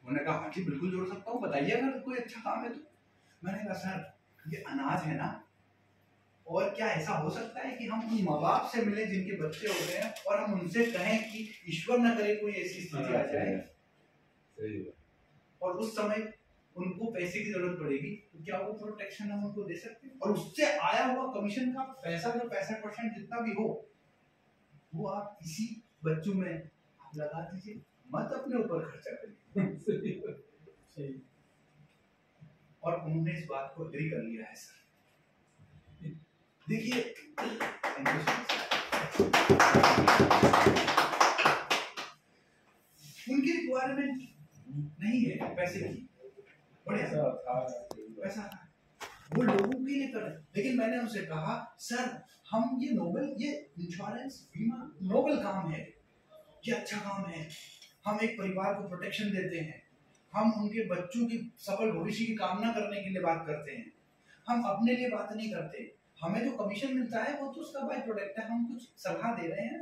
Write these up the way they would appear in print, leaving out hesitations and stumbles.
उन्होंने कहा हाँ जी बिल्कुल जोड़ सकता हूँ, बताइए अगर कोई अच्छा काम है तो। मैंने कहा सर ये अनाज है ना, और क्या ऐसा हो सकता है कि हम उन माँ बाप से मिले जिनके बच्चे हो गए हैं और हम उनसे कहें कि ईश्वर न करे कोई ऐसी स्थिति आ जाए और उस समय उनको पैसे की जरूरत पड़ेगी, तो क्या वो प्रोटेक्शन हम उनको दे सकते हैं? और उससे आया हुआ कमीशन का पैसा जो 65% जितना भी हो वो आप इसी बच्चों में आप लगा दीजिए, मत अपने ऊपर खर्चा करिए। और उन्होंने इस बात को एग्री कर लिया है सर। देखिए उनकी रिक्वायरमेंट नहीं है पैसे की, बढ़िया पैसा वो लोगों के लिए कर रहे हैं। लेकिन मैंने उनसे कहा सर हम ये नोबल, ये इंश्योरेंस बीमा नोबल काम है, ये अच्छा काम है, हम एक परिवार को प्रोटेक्शन देते हैं, हम उनके बच्चों की सफल भविष्य की कामना करने के लिए बात करते हैं, हम अपने लिए बात नहीं करते। हमें जो कमीशन मिलता है वो तो उसका बाय प्रोडक्ट है, हम कुछ सलाह दे रहे हैं।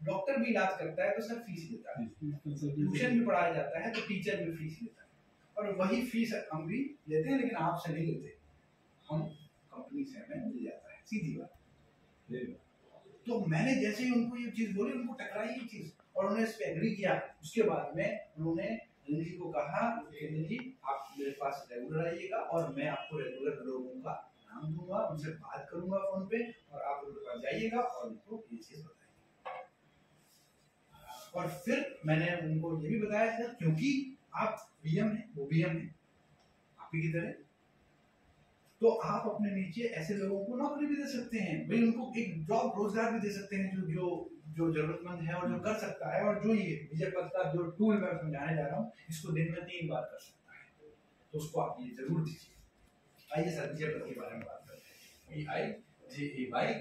डॉक्टर भी इलाज करता है तो सर फीस लेता है, ट्यूशन भी पढ़ाया जाता है तो टीचर भी फीस लेता है, और वही फीस हम भी लेते हैं, लेकिन आपसे नहीं लेते, हम कंपनी से हमें मिल जाता है, सीधी बात। तो मैंने जैसे ही उनको ये चीज बोली, उनको टकराई ये चीज और उन्होंने इस पे एग्री किया। उसके बाद में उन्होंने अनिल जी को कहा अनिल जी आप मेरे पास रेगुलर आइएगा और मैं आपको रेगुलर लोगों का नाम दूंगा, उनसे बात करूंगा फोन पे और आप उनके पास जाइएगा और उनको ये चीज बताइए। और फिर मैंने उनको ये भी बताया था क्योंकि आप बीएम है, वो बीएम है आप ही की तरह, तो आप अपने नीचे ऐसे लोगों को नौकरी भी दे सकते हैं भाई, उनको एक जॉब रोजगार भी दे सकते हैं जो जो जो जरूरतमंद है और जो कर सकता है, और जो ये विजय पथ का जो टूल मैं समझाने जा रहा हूँ इसको दिन में 3 बार कर सकता है, तो उसको आप ये जरूर दीजिए। आइए सर विजय पथ के बारे में बात करते हैं। VIJAYPATH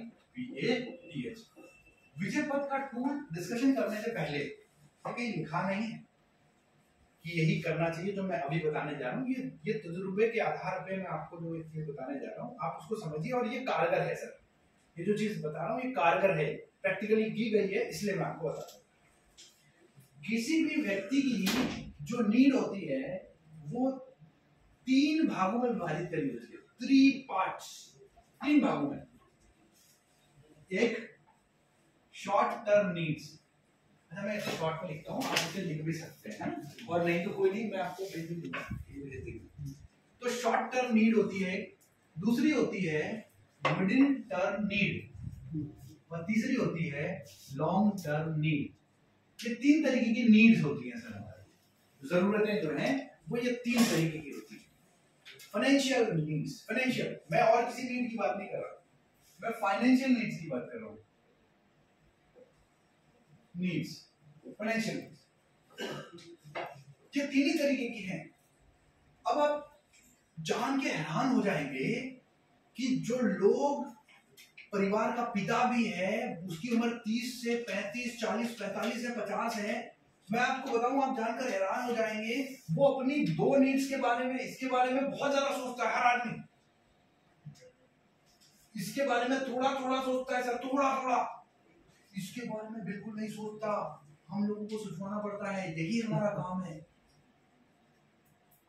विजय पथ का टूल डिस्कशन करने से पहले कहीं लिखा नहीं है कि यही करना चाहिए जो मैं अभी बताने जा रहा हूँ, ये तजुर्बे के आधार पे मैं आपको जो चीज बताने जा रहा हूँ आप उसको समझिए, और ये कारगर है सर, ये जो चीज बता रहा हूँ ये कारगर है, प्रैक्टिकली की गई है, इसलिए मैं आपको बता रहा हूँ। किसी भी व्यक्ति की जो नीड होती है वो 3 भागों में विभाजित करी होती है, 3 पार्ट्स, 3 भागों में। एक शॉर्ट टर्म नीड्स, मैं शॉर्ट में लिखता हूँ, आप इसे लिख भी सकते हैं और नहीं तो कोई नहीं, मैं आपको भेज भी दूंगा। तो शॉर्ट टर्म नीड होती है, दूसरी होती है मिडिल टर्म नीड, और तीसरी होती है लॉन्ग टर्म नीड। ये 3 तरीके की नीड्स होती हैं सर, जरूरतें जो हैं वो ये 3 तरीके की होती है। फाइनेंशियल नीड्स, फाइनेंशियल, मैं और किसी नीड की बात नहीं कर रहा, मैं फाइनेंशियल नीड्स की बात कर रहा हूँ। नीड्स, फाइनेंशियल नीड्स, ये 3 ही तरीके की हैं। अब आप जान के हैरान हो जाएंगे कि जो लोग परिवार का पिता भी है, उसकी उम्र 30 से 35, 40, 45 है, 50 है, मैं आपको बताऊं आप जानकर हैरान हो जाएंगे, वो अपनी 2 नीड्स के बारे में, इसके बारे में बहुत ज्यादा सोचता है हर आदमी, इसके बारे में थोड़ा थोड़ा सोचता है सर, थोड़ा थोड़ा, इसके बारे में बिल्कुल नहीं सोचता, हम लोगों को सोचवाना पड़ता है, यही हमारा काम है।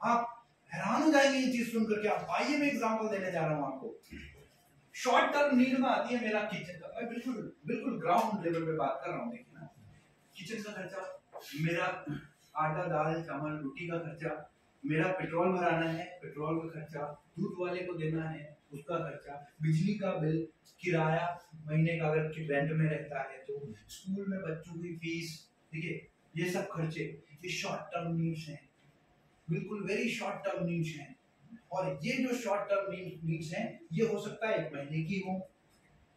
आप हैरान हो जाएंगे ये चीज सुनकर के। आप आइए मैं एग्जांपल देने जा रहा हूं आपको। शॉर्ट टर्म नीड में आती है मेरा किचन का, मैं बिल्कुल बिल्कुल ग्राउंड लेवल पे बात कर रहा हूँ, देखिए ना, किचन का खर्चा, मेरा आटा दाल चावल रोटी का खर्चा, मेरा पेट्रोल भराना है पेट्रोल का खर्चा, दूध वाले को देना है उसका खर्चा, बिजली का बिल, किराया महीने का अगर रेंट में रहता है तो, स्कूल में बच्चों की फीस, देखिए ये सब खर्चे, ये शॉर्ट टर्म नीड्स हैं, बिल्कुल वेरी शॉर्ट टर्म नीड्स हैं। और ये जो शॉर्ट टर्म नीड्स हैं ये हो सकता है 1 महीने की हो,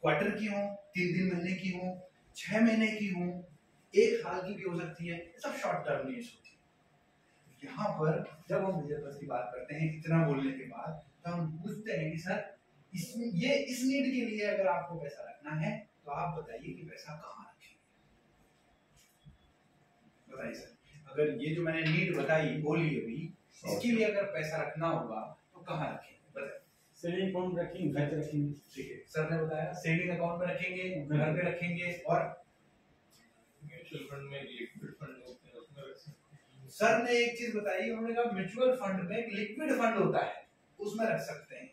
क्वार्टर की हो, 3 महीने की हो, 6 महीने की हो, 1 साल की भी हो सकती है, सब शॉर्ट टर्म नीड्स होती है। यहाँ पर जब हम विजय पथ की बात करते हैं इतना बोलने के बाद, तो हम पूछते हैं कि सर इस नीड के लिए अगर आपको पैसा रखना है तो आप बताइए कि पैसा कहाँ रखें, बताइए सर, अगर ये जो मैंने नीड बताई बोली अभी, इसके लिए अगर पैसा रखना होगा तो कहाँ रखें, बताइए। सेविंग अकाउंट रखेंगे, घर पे रखेंगे, ठीक है सर ने बताया सेविंग अकाउंट में रखेंगे, घर पे रखेंगे, और म्यूचुअल फंड में, लिक्विड फंड होते हैं उसमें रख सकते हैं। सर ने एक चीज बताई, उन्होंने कहा म्यूचुअल फंड में एक लिक्विड फंड होता है, उसमें रख सकते हैं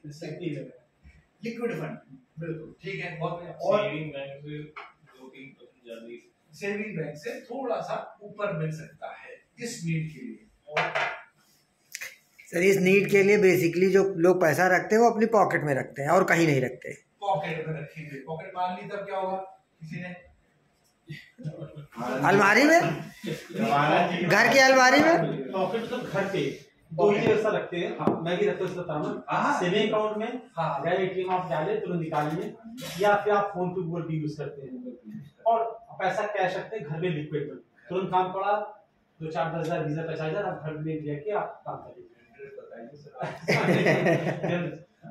लिक्विड फंड। बिल्कुल ठीक है, बहुत बढ़िया। और सेविंग बैंक से 2-3% ज्यादा, सेविंग बैंक से थोड़ा सा ऊपर मिल सकता है इस नीड के लिए। और सर इस नीड के लिए बेसिकली जो लोग पैसा रखते हैं वो अपनी पॉकेट में रखते हैं और कहीं नहीं रखते। पॉकेट में रखेंगे, पॉकेट मान ली तब क्या होगा, किसी ने अलमारी में, घर की अलमारी में, पॉकेट मतलब घर पे दो ही ऐसा रखते हैं। हाँ, मैं भी रखता हूँ सेविंग अकाउंट में। हाँ, अगर एटीएम आप डाले तुरंत निकालिए, या फिर आप फोन पे गूगल पे यूज करते हैं, और पैसा कैश रखते हैं घर में लिक्विड में, तुरंत काम पड़ा 2-4-10 हजार 20 हजार 50 हजार आप घर में लेके आप काम करिए।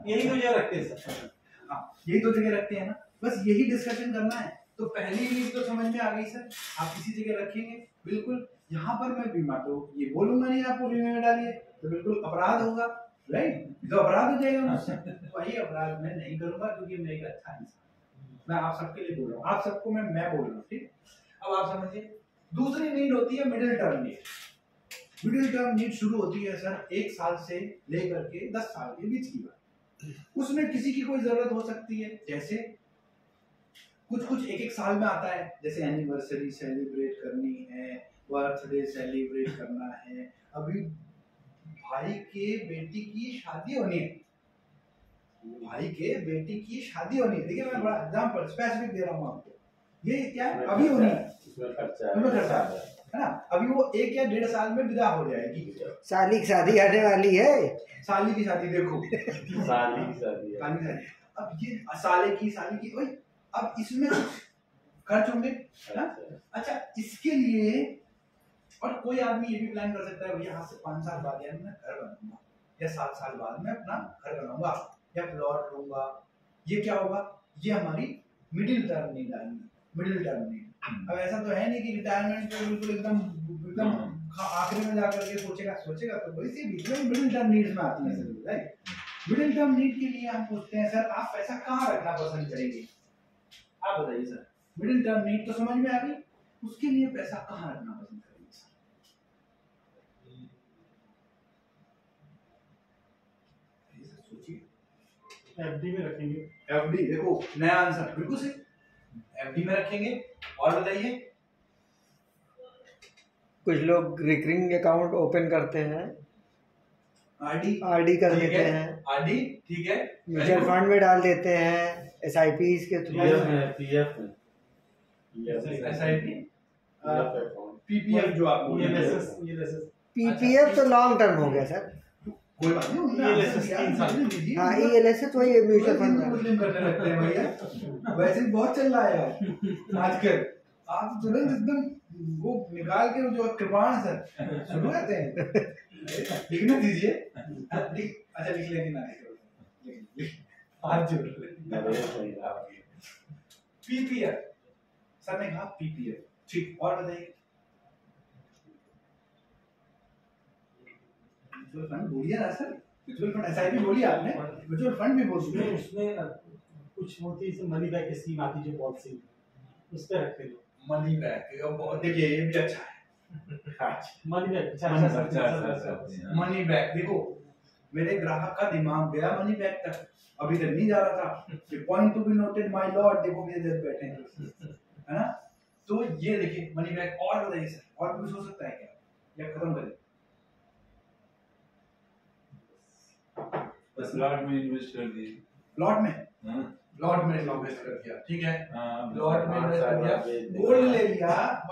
यही दो जगह रखते हैं सर। हाँ, यही दो जगह रखते हैं ना, बस यही डिस्कशन करना है। तो पहली नीड तो समझ में आ गई सर, आप किसी जगह रखेंगे बिल्कुल। यहाँ पर मैं बीमा तो ये बोलूंगा नहीं आपको बीमे में डालिए, तो बिल्कुल अपराध होगा, राइट? तो अपराध हो जाएगा मुझसे, तो वही अपराध मैं नहीं करूंगा, क्योंकि मैं एक अच्छा इंसान, मैं आप सबके लिए बोल रहा हूँ, आप सबको मैं बोल रहा हूँ, ठीक? अब आप समझिए, दूसरी नीड होती है middle term need. Middle term need शुरू होती है सर 1 साल से लेकर के 10 साल के बीच की बात। उसमें किसी की कोई जरूरत हो सकती है, जैसे कुछ 1-1 साल में आता है, जैसे एनिवर्सरी सेलिब्रेट करनी है, बर्थडे सेलिब्रेट करना है, अभी भाई के बेटी की शादी होनी है, भाई के बेटी की शादी होनी है। देखिए मैं बड़ा एग्जांपल स्पेसिफिक दे रहा हूँ आपको, ये क्या है अभी होनी है, उसमें खर्चा है ना, अभी वो 1 या 1.5 साल में विदा हो जाएगी। साली की शादी आने वाली है, साली की शादी देखो साली की शादी है। अब ये साले की साली की वही, अब इसमें खर्च होंगे ना। अच्छा, इसके लिए और कोई आदमी ये भी प्लान कर सकता है, भैया आज से 5 साल बाद यार मैं घर बनाऊंगा, या 7 साल बाद मैं अपना घर बनाऊंगा या प्लॉट लूंगा। ये क्या होगा, ये हमारी मिडिल टर्म नीड आएगी, मिडिल टर्म नीड। अब ऐसा तो है नहीं कि रिटायरमेंट पे बिल्कुल एकदम आखिरी में जाकर के सोचेगा तो वही सी बीच में मिडिल टर्म नीड्स में आती है, राइट? मिडिल टर्म नीड के लिए हम पूछते हैं सर आप पैसा कहाँ रखना पसंद करेंगे? आप बताइए सर, मिडिल टर्म नीड तो समझ में आ गई, उसके लिए पैसा कहाँ रखना पसंद करेंगे सर? सोचिए। एफडी में रखेंगे। एफडी, देखो नया आंसर, बिल्कुल सही, एफडी में रखेंगे। और बताइए, कुछ लोग रिकरिंग अकाउंट ओपन करते हैं, आरडी कर देते हैं, आरडी ठीक है, म्यूचुअल फंड में डाल देते हैं, एसआईपी के थ्रू, पीएफ एसआईपी, पीपीएफ जो आप बोल रहे हैं, पीपीएफ तो लॉन्ग टर्म हो गया सर, कोई बात नहीं, हाँ ईएलएसएस तो ये म्यूचुअल फंड करने लगते हैं भैया, वैसे बहुत चल रहा है आजकल। आप तुरंत एकदम वो निकाल के जो कृपाण सर शुरू करते हैं, लिखने दीजिए। अच्छा लिख लेंगे ना, हाथ जोड़ पीपीएफ, सर ने कहा पीपीएफ, ठीक। और बताइए, म्यूचुअल फंड बोलिए ना सर, म्यूचुअल फंड एसआईपी बोलिए आपने, म्यूचुअल फंड भी बोल दिया। उसमें कुछ होती है मनी बैक स्कीम आती है जो पॉलिसी, उस पे रखते हैं मनी बैक। देखिए ये भी अच्छा है, मनी बैक। मनी बैक देखो, मेरे ग्राहक का दिमाग गया मनी बैक तक, अभी तक नहीं जा रहा था। Point to be noted my Lord, देखो मेरे इधर बैठे हैं, है ना? तो ये देखिए मनी बैक। और बताइए सर, और कुछ हो सकता है क्या, या खत्म करें? बस प्लॉट में इन्वेस्ट कर दिए, प्लॉट में, प्लॉट में इन्वेस्ट कर दिया, ठीक है, प्लॉट में इन्वेस्ट कर दिया, गोल्ड ले लिया,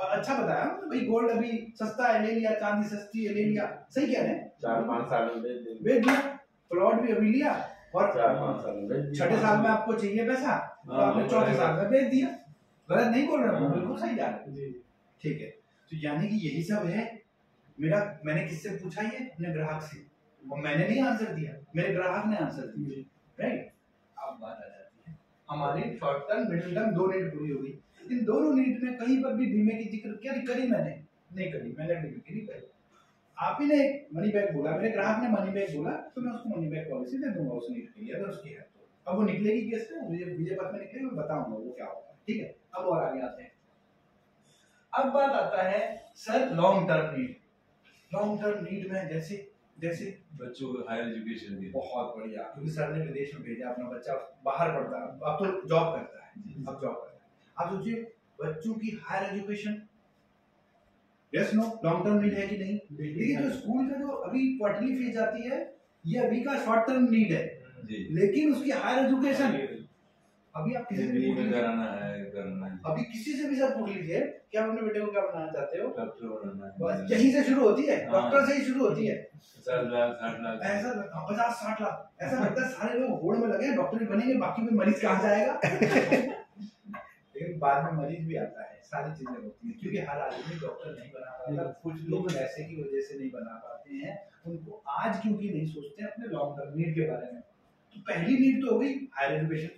अच्छा बताया भाई, गोल्ड अभी सस्ता है ले लिया, चांदी सस्ती है ले लिया, सही कह रहे हैं, 4-5 साल में बेच दिया, प्लॉट भी अभी लिया, और 4-5 साल में 6ठे साल में आपको चाहिए पैसा, तो आपने 4थे साल में बेच दिया। गलत नहीं बोल रहा हूँ, बिल्कुल सही जा रहा है, ठीक है। तो यानी कि यही सब है। मैंने किससे पूछा ये? अपने ग्राहक से, और मैंने नहीं आंसर दिया, मेरे ग्राहक ने आंसर दिया, राइट? अब बात आ जाती है हमारी short term middle term, 2 need पूरी हो गई। इन दोनों नीड में कहीं पर भी बीमे की जिक्र क्या करी? मैंने नहीं करी, मैंने बीमे की नहीं करी। आप ही ने मनी बैक बोला, मेरे ग्राहक ने मनी बैक बोला, तो मैं उसको मनी बैक पॉलिसी दे दूंगा उस नीड के लिए, अगर उसकी है तो। अब वो निकलेगी कैसे, मुझे पता में निकलेगी, मैं बताऊंगा वो क्या होगा, ठीक है। अब और आगे आते हैं। अब बात आता है sir long term need. Long term need में जैसे जैसे बच्चों को हायर एजुकेशन दी, बहुत बढ़िया, क्योंकि सर ने विदेश में भेजा अपना बच्चा, बाहर पढ़ता है, अब तो जॉब करता है, अब जॉब करता है। आप सोचिए बच्चों की higher education, yes no, long term need है कि नहीं? लेकिन जो स्कूल का जो अभी क्वार्टरली फीस आती है ये अभी का शॉर्ट टर्म नीड है, लेकिन उसकी हायर एजुकेशन अभी आप किसी से भी कराना है, करना है। अभी किसी से भी सब पूछ लीजिए क्या अपने बेटे को क्या बनाना चाहते हो, डॉक्टर बनाना है, बस यहीं से शुरू होती है, डॉक्टर से ही शुरू होती है। 50 लाख 60 लाख ऐसा 50-60 लाख ऐसा लगता है सारे लोग होड़ में लगे हैं, डॉक्टर भी बनेंगे, बाकी में मरीज कहाँ जाएगा? लेकिन बाद में मरीज भी आता है, सारी चीजें होती हैं, क्योंकि हर आदमी डॉक्टर नहीं बना पाता, कुछ लोग पैसे की वजह से नहीं बना पाते हैं, उनको आज क्योंकि नहीं सोचते हैं अपने लॉन्ग टर्म नीड के बारे में। तो पहली नीड तो हो गई हायर एजुकेशन,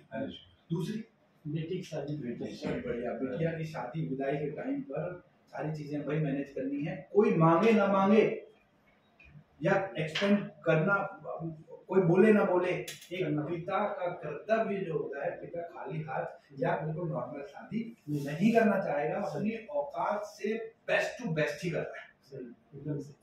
दूसरी बेटी की शादी, बढ़िया, बिटिया की शादी विदाई के टाइम पर सारी चीजें भाई मैनेज करनी है, कोई मांगे ना मांगे या एक्सपेंड करना, कोई बोले ना बोले, एक पिता का कर्तव्य जो होता है, पिता खाली हाथ या बिल्कुल नॉर्मल शादी नहीं करना चाहेगा, अपनी औकात से बेस्ट टू बेस्ट ही करता है।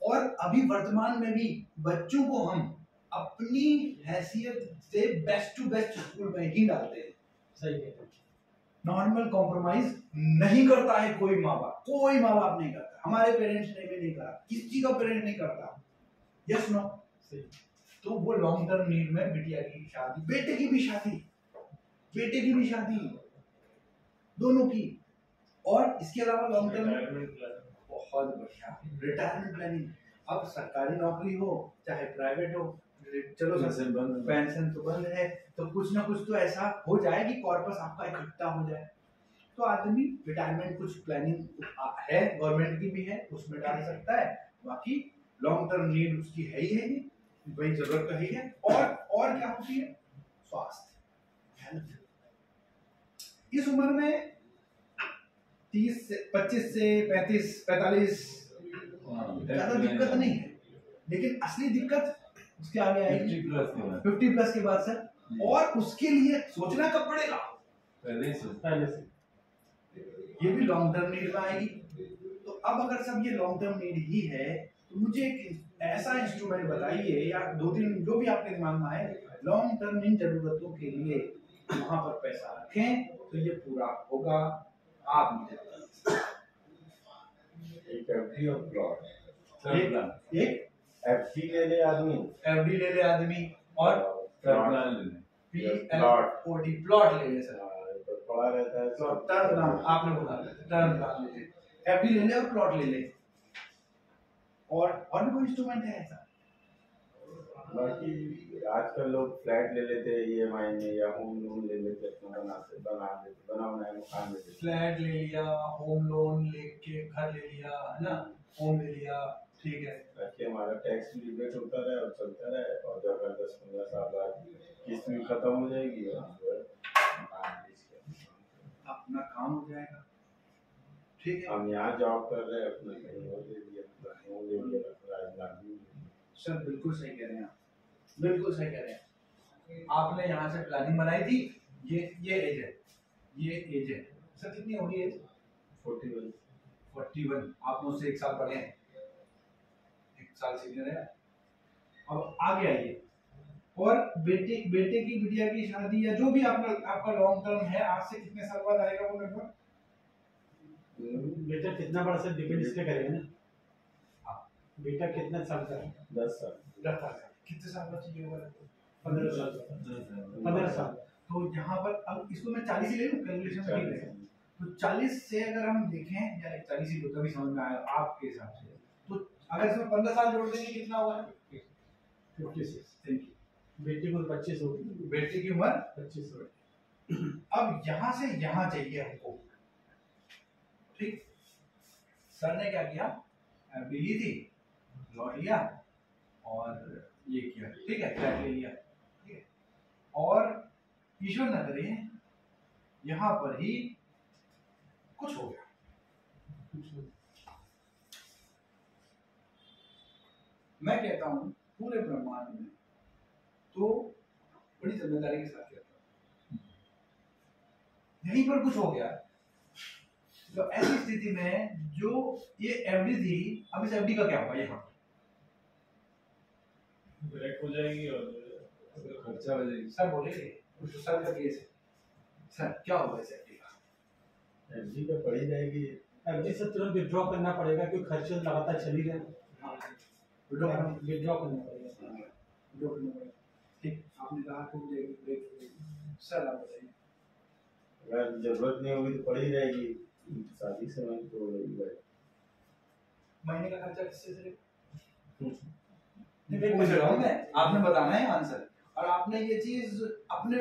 और अभी वर्तमान में भी बच्चों को हम अपनी हैसियत से बेस्ट टू बेस्ट स्कूल में ही डालते हैं, सही कहते हैं। नॉर्मल कॉम्प्रोमाइज नहीं करता है कोई माँ बाप, कोई माँ बाप नहीं करता, हमारे पेरेंट्स ने भी नहीं करा, किसी का पेरेंट नहीं करता, यस नो। तो वो लॉन्ग टर्म नीड में बिटिया की शादी, बेटे की भी शादी, बेटे की भी शादी, दोनों की, और इसके अलावा लॉन्ग टर्म बहुत बढ़िया रिटायरमेंट प्लानिंग। अब सरकारी नौकरी हो चाहे प्राइवेट हो, चलो पेंशन तो बंद है, तो कुछ ना कुछ तो ऐसा हो जाए कि कॉर्पस आपका इकट्ठा हो जाए, तो आदमी रिटायरमेंट कुछ प्लानिंग है, गवर्नमेंट की भी है, उसमें डाल सकता है। बाकी लॉन्ग टर्म नीड उसकी है ही है, वही जरूरत तो है। और क्या होती है? स्वास्थ्य, हेल्थ। इस उम्र में 25 से 35-45 ज्यादा दिक्कत नहीं है, लेकिन असली दिक्कत उसके आगे आएगी 50 प्लस के बाद सर, और उसके लिए सोचना कब पड़ेगा? पहले से ये भी लॉन्ग टर्म नीड में आएगी। तो अब अगर सब ये लॉन्ग टर्म नीड ही है, तो मुझे एक ऐसा इंस्ट्रूमेंट बताइए या 2-3 जो भी आपके दिमाग में आए, लॉन्ग टर्म इन जरूरतों के लिए वहां पर पैसा रखें तो ये पूरा होगा। आप मुझे एक एफडी और प्लॉट, एक एफडी ले ले आदमी, एफडी ले ले आदमी, और प्लान लेना, PLOT प्लॉट ले ले सर, पड़ा रहता है प्लॉट टर्म प्लान, आपने बोला टर्म प्लान ले ले, एफडी ले ले और प्लॉट ले ले, और भी कोई इंस्ट्रूमेंट है ऐसा? बाकी आजकल लोग फ्लैट ले लेते हैं EMI में, या होम लोन ले लेते हैं, बनाना है मकान ले लेते, फ्लैट ले लिया, होम लोन लेके घर ले लिया, है ना, होम ले लिया, ठीक है, ताकि हमारा टैक्स रिबेट होता रहे और चलता रहे, और जब 10-15 साल बाद किस्त भी खत्म हो जाएगी और अपना काम हो जाएगा, ठीक है। हम यहाँ जॉब कर रहे हैं, अपना कहीं और ले लिया, राजधानी। सर बिल्कुल सही कह रहे हैं आप, बिल्कुल सही कह रहे हैं। आपने यहाँ से प्लानिंग बनाई थी, ये एज है, ये एज है सर, कितनी होगी एज? 41। आप मुझसे 1 साल बड़े हैं, 1 साल सीनियर है। अब आगे आइए, और बेटे की बिटिया की शादी या जो भी आपका लॉन्ग टर्म है, आज से कितने साल बाद आएगा वो लगभग? बेटा कितना बड़ा से डिपेंड इस पे करेगा ना, बेटा कितना साल का है? 10 साल। कितने साल का चाहिए होगा? 15 साल। तो यहाँ पर अब इसको मैं 40 ही ले लूँ, कैलकुलेशन में ठीक है, तो 40 से अगर हम देखें, या 40 ही तभी समझ में आया आपके हिसाब से, तो अगर इसमें 15 साल जोड़ देंगे कितना होगा? 56। बेटी को 25 होगी, बेटी की उम्र 25 होगी। अब यहाँ से यहाँ चाहिए हमको, ठीक। सर ने क्या किया, एफडी ली थी, लौट लिया, और ये किया, ठीक है, फ्लैट ले लिया, ठीक है, और ईश्वर न करे यहाँ पर ही कुछ हो गया, मैं कहता हूँ पूरे ब्रह्मांड में तो बड़ी जिम्मेदारी के साथ कहता हूँ, यहीं पर कुछ हो गया, तो ऐसी स्थिति में जो ये एफडी थी, अब इस एफडी का क्या होगा? यहाँ डायरेक्ट हो जाएगी और खर्चा हो जाएगी। सर बोलेंगे कुछ सर का केस है सर, क्या होगा इस एफडी का? एफडी पे पड़ी जाएगी। एफडी से तुरंत विड्रॉ करना पड़ेगा क्योंकि खर्चे लगातार चल ही रहे हैं। विड्रॉ करना विड्रॉ करना पड़ेगा। विड्रॉ करना पड़ेगा। ठीक, आपने कहा टूट जाएगी, ब्रेक हो जाएगी। सर आप बताइए। अगर जरूरत नहीं होगी तो पड़ी रहेगी, शादी से मैं तो रहेगी। महीने का खर्चा किससे से नहीं पूछ रहा हूँ मैं, आपने बताना है आंसर, और आपने ये चीज अपने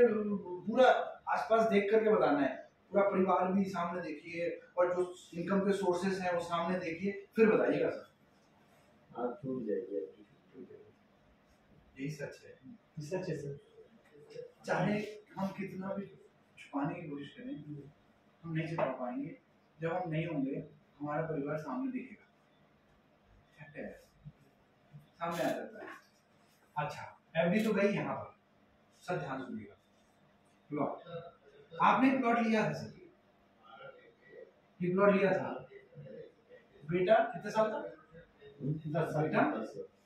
पूरा आसपास देख करके बताना है। पूरा परिवार भी सामने देखिए और जो इनकम के सोर्सेस हैं वो सामने देखिए, फिर बताइएगा सर। हाँ छूट जाएगी, यही सच है। सच है सर। चाहे हम कितना भी छुपाने की कोशिश करें, हम नहीं छुपा पाएंगे। जब हम नहीं होंगे हमारा परिवार सामने दिखेगा, सामने आ जाता है। अच्छा, एफडी तो गई यहाँ पर, सर ध्यान सुनिएगा। प्लॉट आपने प्लॉट लिया था सर, ये प्लॉट लिया था। बेटा कितने साल का? 10 साल। बेटा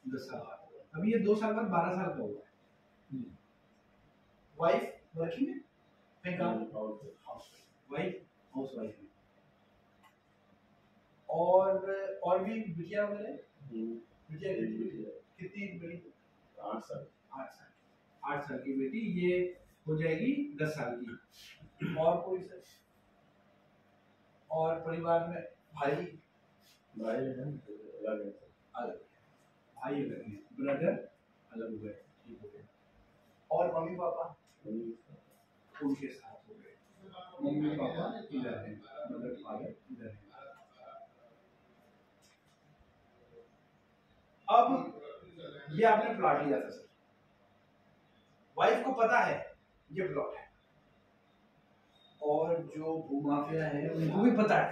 10 साल का। अभी ये 2 साल बाद 12 साल का हुआ है। वाइफ वर्किंग है कहीं काम? वाइफ हाउस वाइफ है। और भी बिटिया वगैरह? बिटिया कितनी बड़ी? 8 साल। 8 साल की बेटी, ये हो जाएगी 10 साल की। और कोई सर? और परिवार में भाई है अलग है। अलग, भाई अलग है, ब्रदर अलग हुए, ठीक हो गया। और मम्मी पापा उनके साथ हो गए। मम्मी पापा इधर हैं, मदर फादर इधर हैं। अब ये आपने प्लॉट लिया था सर, वाइफ को पता है ये प्लॉट है, और जो भूमाफिया है उनको भी पता है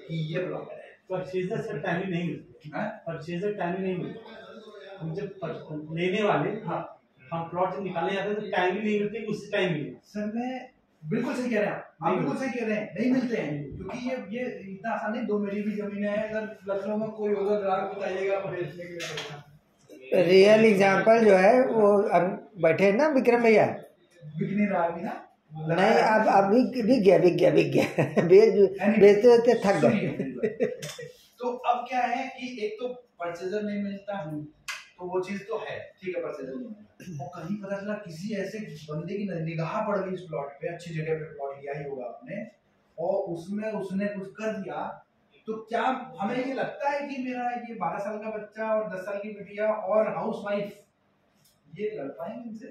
कि ये प्लॉट है। परचेजर से टाइम नहीं मिलती, परचेजर टाइम नहीं मिलती। हम जब लेने वाले हम प्लॉट से निकालने जाते हैं तो टाइम ही नहीं मिलती, उससे टाइम मिले। सर मैं बिल्कुल सही कह रहे हैं आप बिल्कुल सही कह रहे हैं, नहीं मिलते हैं क्योंकि ये इतना आसान नहीं। 2 मेरी भी जमीनें हैं, अगर लखनऊ में कोई होगा ग्राहक बताइएगा बेचने के लिए। रियल एग्जांपल जो है वो अब बैठे हैं ना विक्रम भैया, बिक नहीं रहा अभी ना। नहीं अब बिक गया बेचते बेचते थक गए। तो अब क्या है कि एक तो परचेजर नहीं मिलता, तो वो चीज तो है, ठीक है परचेजर नहीं मिलता। और कहीं पता चला किसी ऐसे बंदे की निगाह पड़ गई इस प्लॉट पे, अच्छी जगह पे प्लॉट लिया ही होगा आपने, और उसमें उसने कुछ कर दिया, तो क्या हमें ये लगता है कि मेरा ये 12 साल का बच्चा और 10 साल की बिटिया और हाउस वाइफ ये लड़ पाएंगे इनसे?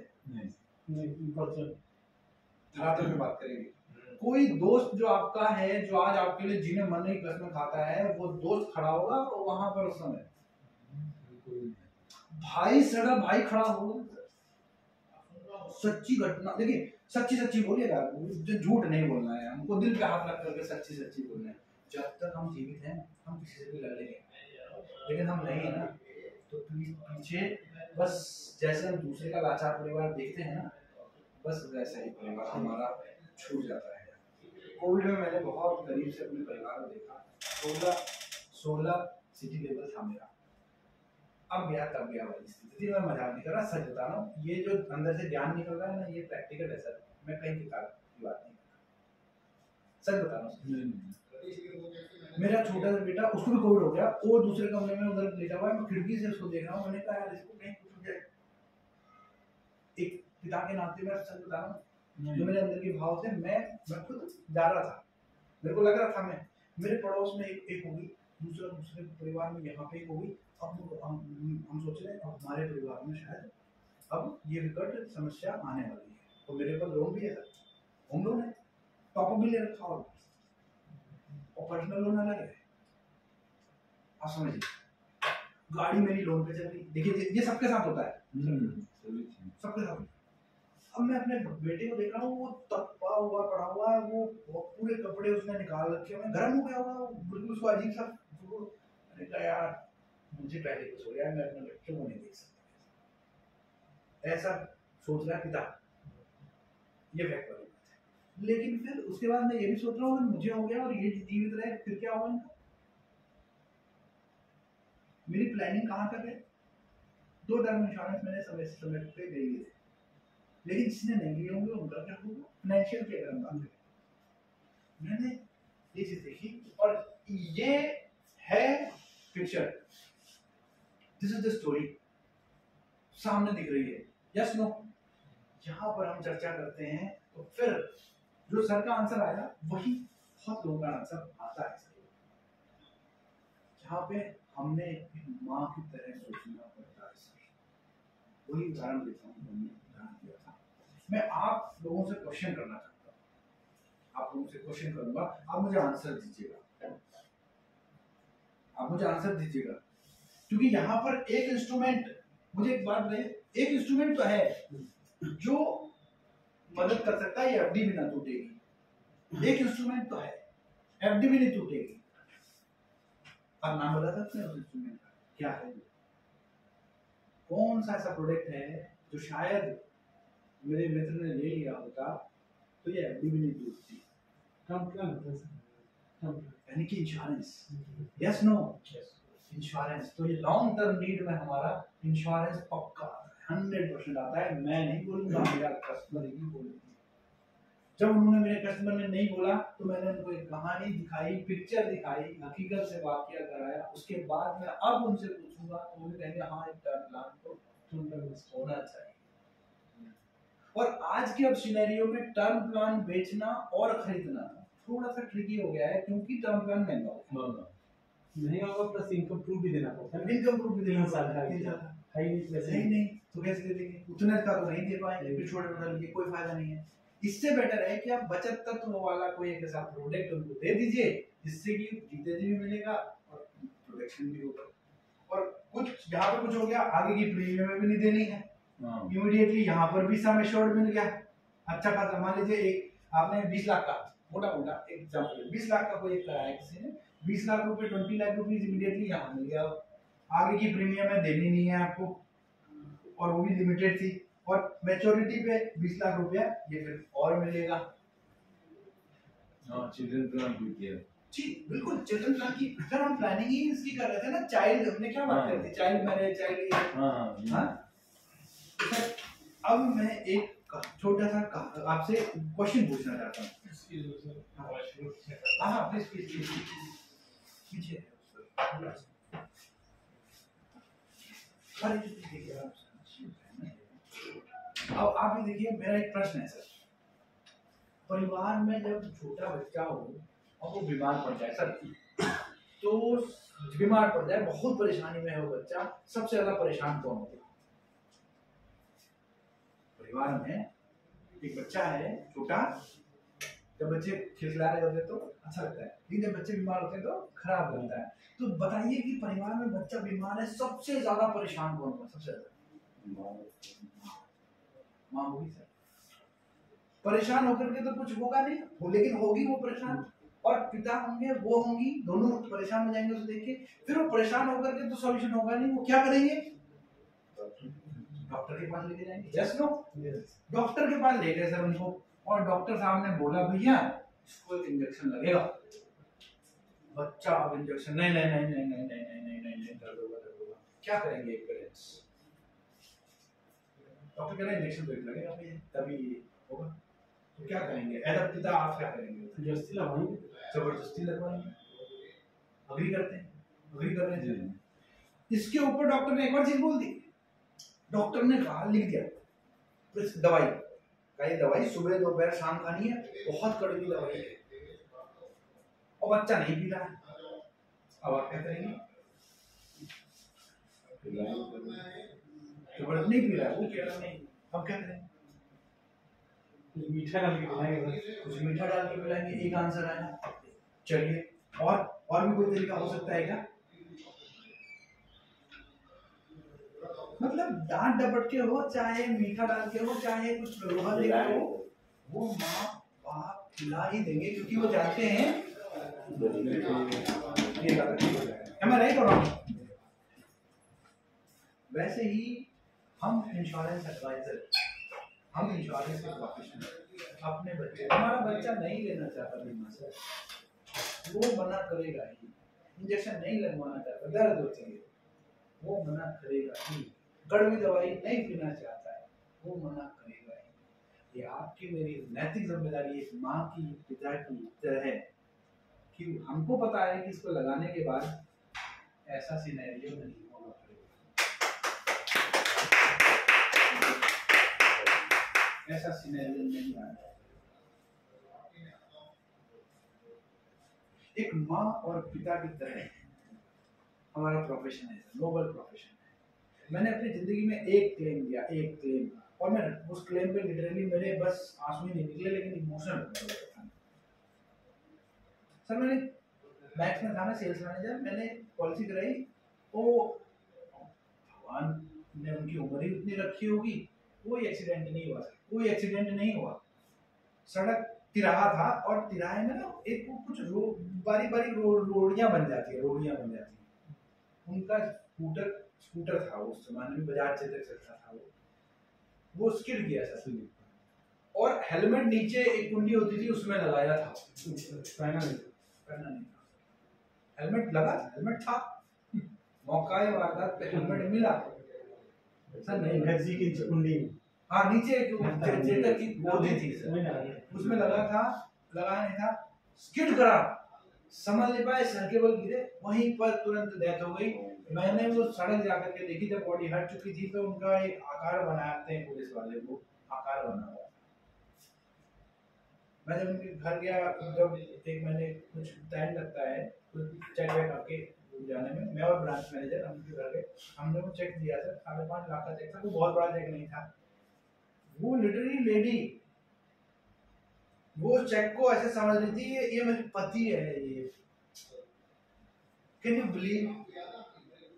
धरातल पे बात करेंगे। कोई दोस्त जो आपका है, जो आज आपके लिए जीने मरने की कसमें खाता है, वो दोस्त खड़ा होगा वहां पर उस समय, भाई सगा भाई खड़ा होगा। सच्ची घटना देखिए, सच्ची बोलिएगा, जो झूठ नहीं बोलना है हमको, दिल पे हाथ रख करके सच्ची बोलना है। जब तक हम जीवित हैं हम किसी से भी लड़ लेंगे, लेकिन हम नहीं है ना, तो पीछे बस जैसे हम दूसरे का लाचार परिवार देखते हैं ना, बस वैसा ही परिवार हमारा छूट जाता है। कोविड में मैंने बहुत करीब से अपने परिवार को देखा। 16 सिटी लेवल था मेरा, अब गया तब गया वाली स्थिति। मैं मजाक नहीं कर रहा, सच बता रहा हूँ। ये जो अंदर से ज्ञान निकल रहा है ना, ये प्रैक्टिकल है सर, मैं कहीं किताब की बात नहीं कर रहा, सच बता रहा हूँ। मेरा छोटा सा बेटा, उसको भी कोविड हो गया, वो दूसरे कमरे में उधर लेटा हुआ है, मैं खिड़की से उसको देख रहा हूँ। मैंने कहा यार इसको कहीं कुछ हो जाए। एक पिता के नाते मैं सच बता रहा हूँ, जो मेरे अंदर के भाव थे, मैं खुद जा रहा था, मेरे को लग रहा था मैं, मेरे पड़ोस में एक होगी, दूसरे परिवार में यहाँ पे एक होगी। अब हम सोच रहे हैं अब हमारे परिवार में शायद अब ये विकट समस्या आने वाली है। तो मेरे पास लोन भी है सर, होम लोन है, टॉपअप भी ले रखा होगा, और पर्सनल लोन अलग है। आप समझिए, गाड़ी मेरी लोन पे चल रही। देखिए ये सबके साथ होता है, सबके साथ। अब मैं अपने बेटे को देख रहा हूँ, वो तपा हुआ पड़ा हुआ है, वो पूरे कपड़े उसने निकाल रखे हैं, गर्म हो गया हुआ, बिल्कुल उसको अजीब सा। मैंने कहा यार मुझे पहले कुछ हो गया, मैं अपने बच्चों को नहीं देख सकता, ऐसा सोच रहा है पिता, ये फैक्ट वाली बात है। लेकिन फिर उसके बाद मैं ये भी सोच रहा हूँ मुझे हो गया और ये जीवित रहे, फिर क्या होगा इनका? मेरी प्लानिंग कहाँ तक है? 2 टर्म इंश्योरेंस मैंने समय पे ले लिए थे, लेकिन जिसने नहीं लिए होंगे उनका क्या होगा? फाइनेंशियल की अगर हम बात करें, मैंने ये चीज देखी और ये है picture, this is the story सामने दिख रही है। यस नो, यहाँ पर हम चर्चा करते हैं तो फिर जो सर का आंसर आया वही बहुत लोगों का आंसर आता है सर, जहाँ पे हमने एक माँ की तरह सोचना पड़ता है सर। वही उदाहरण देता हूँ, हमने उदाहरण दिया था। मैं आप लोगों से क्वेश्चन करना चाहता हूँ, आप लोगों से क्वेश्चन करूंगा, आप मुझे आंसर दीजिएगा, आप मुझे आंसर दीजिएगा, क्योंकि यहाँ पर एक इंस्ट्रूमेंट, मुझे एक बात बताइए, एक इंस्ट्रूमेंट तो है जो मदद कर सकता है, ये एफडी भी ना टूटेगी। एक इंस्ट्रूमेंट तो है, एफडी भी नहीं टूटेगी। आप नाम बता सकते हैं उस इंस्ट्रूमेंट का क्या है? कौन सा ऐसा प्रोडक्ट है जो शायद मेरे मित्र ने ले लिया होता तो ये एफडी भी नहीं टूटती? यानी कि इंश्योरेंस। Yes no, insurance. तो ये लॉन्ग टर्म नीड में हमारा इंश्योरेंस पक्का 100% आता है। मैं नहीं बोलूंगा, मेरा कस्टमर ही बोलेगा। जब उन्होंने, मेरे कस्टमर ने नहीं बोला तो मैंने उनको एक कहानी दिखाई, पिक्चर दिखाई, हकीकत से वाकया कराया, उसके बाद मैं अब उनसे पूछूंगा तो वो कहेंगे हाँ एक टर्म प्लान तो होना चाहिए। और आज के अब सिनेरियो में टर्म प्लान बेचना और खरीदना थोड़ा सा ट्रिकी हो गया है, क्योंकि टर्म प्लान महंगा होगा, प्लस इनकम प्रूफ भी देना पड़ता है। इनकम प्रूफ भी देना 3 साल का है वैसे ही नहीं, तो कैसे दे देंगे? उतने का तो नहीं दे पाएंगे, फिर छोटे बदल के कोई फायदा नहीं है। इससे बेटर है कि आप बचत तत्व वाला कोई एक ऐसा प्रोडक्ट उनको दे दीजिए जिससे कि जीते जी भी मिलेगा और प्रोटेक्शन भी होगा। और कुछ यहाँ पे कुछ हो गया, आगे की प्रीमियम में भी नहीं देनी है, इमीडिएटली यहाँ पर भी सम एश्योर्ड मिल गया अच्छा खासा। मान लीजिए एक आपने 20 लाख का, मोटा मोटा एग्जाम्पल, 20 लाख का कोई एक कराया किसी ने, 20 लाख रुपए 20 लाख रुपीज इमीडिएटली यहाँ मिल गया। आगे की प्रीमियम में देनी नहीं है आपको, और वो भी लिमिटेड थी, और मैच्योरिटी पे 20 लाख रुपया ये फिर और मिलेगा। चिल्ड्रन प्लान भी किया जी बिल्कुल, चिल्ड्रन प्लान की सर हम प्लानिंग ही इसकी कर रहे थे ना, चाइल्ड, हमने क्या बात करते, चाइल्ड मैरिज, चाइल्ड। हाँ, अब मैं एक छोटा सा आपसे क्वेश्चन पूछना चाहता हूँ। हाँ प्लीज प्लीज पीछे। अब आप भी देखिए, मेरा एक प्रश्न है सर, परिवार में जब छोटा बच्चा हो और वो बीमार पड़ जाए सर, तो बीमार पड़ जाए, बहुत परेशानी में है वो बच्चा, सबसे ज्यादा परेशान कौन होता है? परिवार में एक बच्चा है छोटा, जब बच्चे खिलखिला रहे होते तो अच्छा लगता है, लेकिन जब बच्चे बीमार होते हैं तो खराब लगता है। तो बताइए कि परिवार में बच्चा बीमार है, सबसे ज्यादा परेशान कौन होगा? सबसे ज्यादा माँ होगी सर। परेशान होकर के तो कुछ होगा नहीं, लेकिन होगी वो परेशान, और पिता होंगे, वो होंगी, दोनों परेशान हो जाएंगे उसे देख के। फिर वो परेशान होकर के तो सॉल्यूशन होगा नहीं, वो क्या करेंगे? डॉक्टर के पास लेके जाएंगे। यस नो, डॉक्टर के पास ले गए सर उनको, और डॉक्टर साहब ने बोला भैया इसको एक इंजेक्शन लगेगा। बच्चा अब इंजेक्शन, नहीं नहीं नहीं नहीं नहीं नहीं नहीं नहीं नहीं, दर्द होगा दर्द होगा। क्या करेंगे एक पेरेंट्स? डॉक्टर कह रहे हैं इंजेक्शन तो लगेगा भैया तभी होगा, तो क्या करेंगे? एज अ पिता आप क्या करेंगे? जबरदस्ती लगवाएंगे, जबरदस्ती लगवाएंगे। अग्री करते हैं, अग्री कर रहे हैं। इसके ऊपर डॉक्टर ने एक और चीज बोल दी, डॉक्टर ने कहा, लिख दिया दवाई का, ये दवाई सुबह दोपहर शाम खानी है, बहुत कड़वी दवाई है, और बच्चा नहीं पी रहा है। अब आप क्या करेंगे? जबरदस्ती नहीं पी रहा है, वो कह रहा नहीं, अब क्या करेंगे? मीठा डाल के पिलाएंगे, कुछ मीठा डाल के पिलाएंगे। एक आंसर आया। चलिए, और भी कोई तरीका हो सकता है क्या? मतलब डांट डपट के हो, चाहे मीठा डाल के हो, चाहे कुछ लोहा देकर हो, वो माँ बाप खिला ही देंगे, क्योंकि वो जानते हैं ये मैं नहीं कर रहा हूँ। वैसे ही हम इंश्योरेंस एडवाइजर, हम इंश्योरेंस के प्रोफेशनल, अपने बच्चे, हमारा बच्चा नहीं लेना चाहता बीमा से, वो मना करेगा ही। इंजेक्शन नहीं लगवाना चाहता, दर्द होती है, वो मना करेगा ही। कड़वी दवाई नहीं पीना चाहता है वो मना करेगा ही। ये आपकी मेरी नैतिक जिम्मेदारी एक माँ की पिता की तरह है कि हमको पता है कि इसको लगाने के बाद ऐसा सिनेरियो नहीं होगा। ऐसा सिनेरियो नहीं आएगा। एक माँ और पिता की तरह हमारा प्रोफेशन है, नोबल प्रोफेशन है। मैंने अपनी जिंदगी में एक क्लेम दिया, एक क्लेम, और मैं उस क्लेम पे लिटरली मेरे बस आंसू ही नहीं निकले, लेकिन इमोशनल हो गया। सर मैंने बैंक में था, मैं सेल्स मैनेजर, मैंने पॉलिसी कराई तो भगवान ने उनकी उम्र ही उतनी रखी होगी, कोई एक्सीडेंट नहीं हुआ, कोई एक्सीडेंट नहीं हुआ। सड़क तिराहा था और तिराहे में ना एक कुछ बारी बारी रोड़ियां बन जाती है, रोड़ियां बन जाती है। उनका स्कूटर था, उस जमाने में बजाज चेतक चलता था, वो स्किड गया सर, और हेलमेट नीचे एक कुंडी होती थी उसमें लगाया था, पहना नहीं था। हेलमेट लगा, हेलमेट था, मौका वारदात पे हेलमेट मिला सर, नहीं गज्जी की कुंडी, हाँ नीचे चेतक की गोदी थी सर, उसमें लगा था, लगा नहीं था, स्किड करा, समझ नहीं पाए, सर के बल गिरे, वहीं पर तुरंत डेथ हो गई। मैंने वो सड़क जाकर के देखी, जब बॉडी हट चुकी थी तो उनका एक आकार बनाते हैं पुलिस वाले, वो आकार बना हुआ। मैं जब उनके घर गया, जब एक मैंने कुछ टाइम लगता है चेक वेक करके जाने में, मैं और ब्रांच मैनेजर हम उनके घर गए, हमने वो चेक दिया सर, 5.5 लाख का चेक था, वो बहुत बड़ा चेक नहीं था। वो लिटरली लेडी वो चेक को ऐसे समझ रही थी ये मेरे पति है, ये कैन यू बिलीव।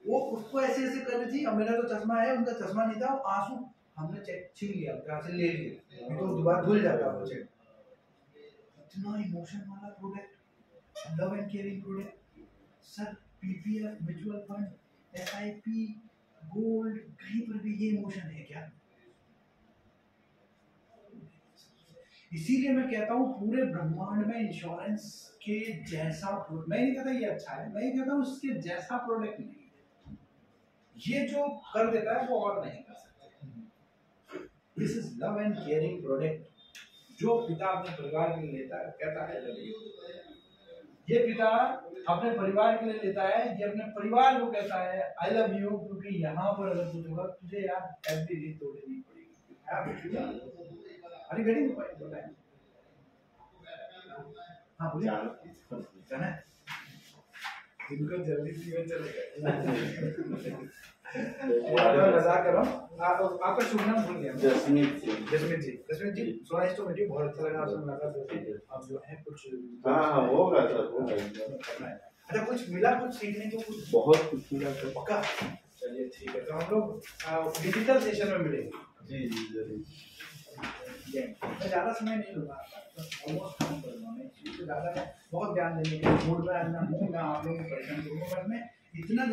वो उसको ऐसे ऐसे कर रही थी, अब मेरा तो चश्मा है, उनका चश्मा नहीं था, वो आंसू, हमने चेक छीन लिया, उनका से ले लिया, नहीं तो दोबारा धुल जाता वो चेक। इतना इमोशन वाला product, love and caring product sir, PPF, mutual fund, SIP, gold, कहीं पर भी ये इमोशन है क्या? इसीलिए मैं कहता हूँ पूरे ब्रह्मांड में इंश्योरेंस के जैसा, मैं नहीं कहता ये अच्छा है, मैं ये कहता हूँ उसके जैसा प्रोडक्ट नहीं है। ये जो कर देता है वो और नहीं कर सकते। This is love and caring product, जो पिता अपने परिवार के लिए लेता है, कहता है ये पिता अपने परिवार के लिए लेता है, ये अपने परिवार को कहता है आई लव यू, क्योंकि यहाँ पर अगर कुछ होगा तुझे यार एवरी डे तोड़नी पड़ेगी। अरे घड़ी बताए, हाँ बोलिए जाना है, इनको जल्दी जीवन चलेगा। मजाक कर रहा हूँ, आपका शुभ नाम भूल गया। जसमीत जी सोना इस तो वीडियो बहुत अच्छा लगा, आपसे मुलाकात आप जो है कुछ हाँ होगा सर, होगा। अच्छा कुछ मिला, कुछ सीखने को, कुछ बहुत कुछ मिला सर, पक्का। चलिए ठीक है, तो हम लोग डिजिटल सेशन में मिलेंगे। जी जरूर। मैं ज़्यादा समय नहीं लूँगा, ऑलमोस्ट काम कर रहा हूँ, ज़्यादा मैं बहुत ध्यान देने के मूड में आप लोगों को परेशान करूँगा, बट मैं इतना